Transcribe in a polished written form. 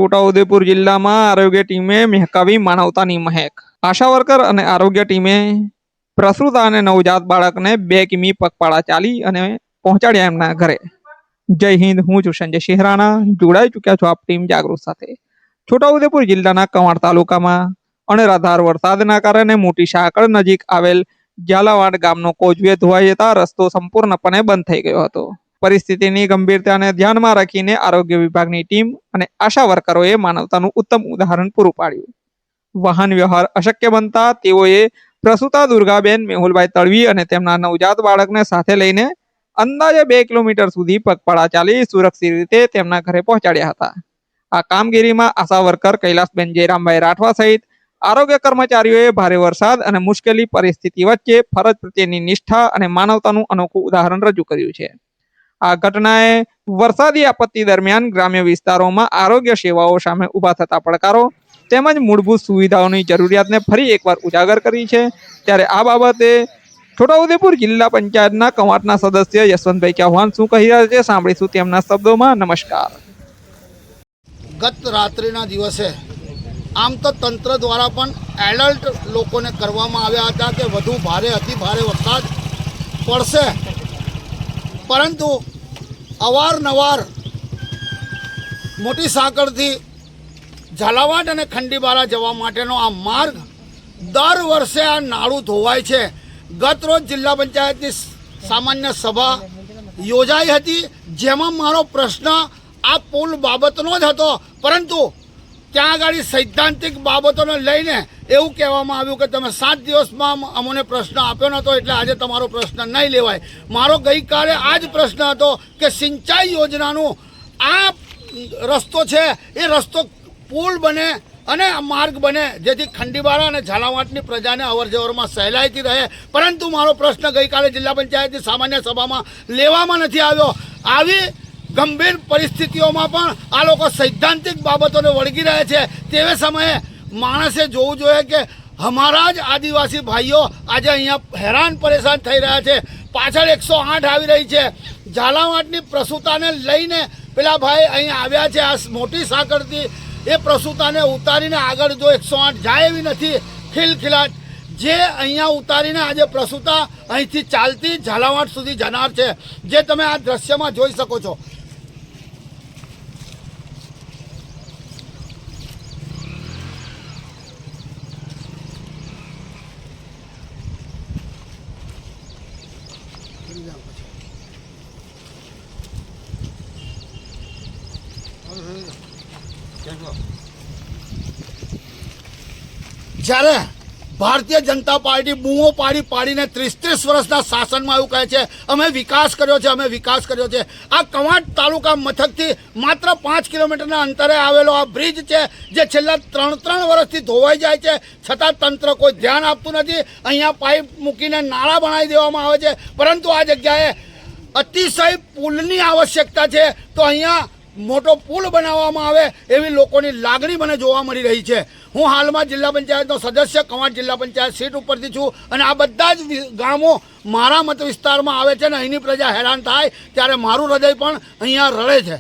છોટાઉદેપુર જિલ્લામાં આરોગ્ય ટીમે મહેકાવી માનવતાની મહેક। આશા વર્કર અને આરોગ્ય ટીમે પ્રસૂત અને નવજાત બાળકને 2 કિમી પગપાળા ચાલી અને પહોંચાડ્યા એમના ઘરે। જય હિન્દ, હું છું સંજય શેહરાણા। જોડાઈ ચૂક્યા છો આપ ટીમ જાગૃત સાથે। છોટાઉદેપુર જિલ્લાના કવાંટ તાલુકામાં અનરાધાર વરસાદના કારણે મોટી સાંકળ નજીક આવેલ ઝાલાવાડ ગામનો કોઝવે ધોવાઈ જતા રસ્તો સંપૂર્ણપણે બંધ થઈ ગયો હતો। પરિસ્થિતિની ગંભીરતાને ધ્યાનમાં રાખીને આરોગ્ય વિભાગની ટીમ અને આશા વર્કરોએ માનવતાનું ઉત્તમ ઉદાહરણ પૂરું પાડ્યું। વાહન વ્યવહાર અશક્ય બનતા તેઓએ પ્રસૂતા દુર્ગાબેન મેહુલભાઈ તડવી અને તેમના નવજાત બાળકને સાથે લઈને અંદાજે 2 કિલોમીટર સુધી પગપાળા ચાલી સુરક્ષિત રીતે તેમના ઘરે પહોંચાડ્યા હતા। આ કામગીરીમાં આશા વર્કર કૈલાસબેન જયરામભાઈ રાઠવા સહિત આરોગ્ય કર્મચારીઓએ ભારે વરસાદ અને મુશ્કેલી પરિસ્થિતિ વચ્ચે ફરજ પ્રત્યેની નિષ્ઠા અને માનવતાનું અનોખું ઉદાહરણ રજૂ કર્યું છે। આ ઘટનાએ વરસાદી આપત્તિ દરમિયાન ગ્રામ્ય વિસ્તારોમાં આરોગ્ય સેવાઓ સામે ઊભા થતા પડકારો તેમજ મૂળભૂત સુવિધાઓની જરૂરિયાતને ફરી એકવાર ઉજાગર કરી છે। ત્યારે આ બાબતે છોટાઉદેપુર જિલ્લા પંચાયતના કવાંટના સદસ્ય યશવંતભાઈ ચૌહાણ શું કહી રહ્યા છે, સાંભળીશું તેમના શબ્દોમાં। નમસ્કાર। ગત રાત્રિના દિવસે આમ તો તંત્ર દ્વારા પણ એલર્ટ લોકોને કરવામાં આવ્યા હતા કે વધુ ભારે અતિ ભારે વરસાદ પડશે, પરંતુ અવારનવાર મોટી સાંકળથી ઝાલાવાડ અને ખંડીબારા જવા માટેનો આ માર્ગ દર વર્ષે આ નાળું ધોવાય છે। ગત રોજ જિલ્લા પંચાયતની સામાન્ય સભા યોજાઈ હતી, જેમાં મારો પ્રશ્ન આ પુલ બાબતનો જ હતો, પરંતુ ત્યાં આગળ સૈદ્ધાંતિક બાબતોને લઈને એવું કહેવામાં આવ્યું કે તમે 7 દિવસમાં અમને પ્રશ્ન આપ્યો નહોતો એટલે આજે તમારો પ્રશ્ન નહીં લેવાય। મારો ગઈકાલે આ જ પ્રશ્ન હતો કે સિંચાઈ યોજનાનું આ રસ્તો છે એ રસ્તો પુલ બને અને માર્ગ બને, જેથી ખંડીબારા અને ઝાલાવાડની પ્રજાને અવરજવરમાં સહેલાઈથી રહે, પરંતુ મારો પ્રશ્ન ગઈકાલે જિલ્લા પંચાયતની સામાન્ય સભામાં લેવામાં નથી આવ્યો। આવી ગંભીર પરિસ્થિતિઓમાં પણ આ લોકો સૈદ્ધાંતિક બાબતોને વળગી રહે છે। તેવે સમયે માણસે જોવું જોઈએ કે અમારા જ આદિવાસી ભાઈઓ આજે અહીંયા હેરાન પરેશાન થઈ રહ્યા છે। પાછળ 108 આવી રહી છે। ઝાલાવાડની પ્રસૂતાને લઈને પેલા ભાઈ અહીં આવ્યા છે આ મોટી સાંકળથી, એ પ્રસૂતાને ઉતારીને આગળ જો 108 જાય એવી નથી ખિલખિલાટ, જે અહીંયા ઉતારીને આજે પ્રસૂતા અહીંથી ચાલતી ઝાલાવાડ સુધી જનાર છે, જે તમે આ દ્રશ્યમાં જોઈ શકો છો। જ્યારે ભારતીય જનતા પાર્ટી બૂમો પાડીને 30 વર્ષના શાસનમાં એવું કહે છે અમે વિકાસ કર્યો છે, અમે વિકાસ કર્યો છે। આ કવાંટ તાલુકા મથકથી માત્ર 5 કિલોમીટરના અંતરે આવેલો આ બ્રિજ છે, જે છેલ્લા 3 વર્ષથી ધોવાઈ જાય છે, છતાં તંત્ર કોઈ ધ્યાન આપતું નથી। અહીંયા પાઇપ મૂકીને નાળા બનાવી દેવામાં આવે છે, પરંતુ આ જગ્યાએ અતિશય પુલની આવશ્યકતા છે, તો અહીંયા મોટો પુલ બનાવવામાં આવે એવી લોકોની લાગણી મને જોવા મળી રહી છે। હું હાલમાં જિલ્લા પંચાયતનો સદસ્ય કવાંટ જિલ્લા પંચાયત સીટ ઉપરથી છું, અને આ બધા જ ગામો મારા મત વિસ્તારમાં આવે છે, અને અહીંની પ્રજા હેરાન થાય ત્યારે મારું હૃદય પણ અહીંયા રડે છે।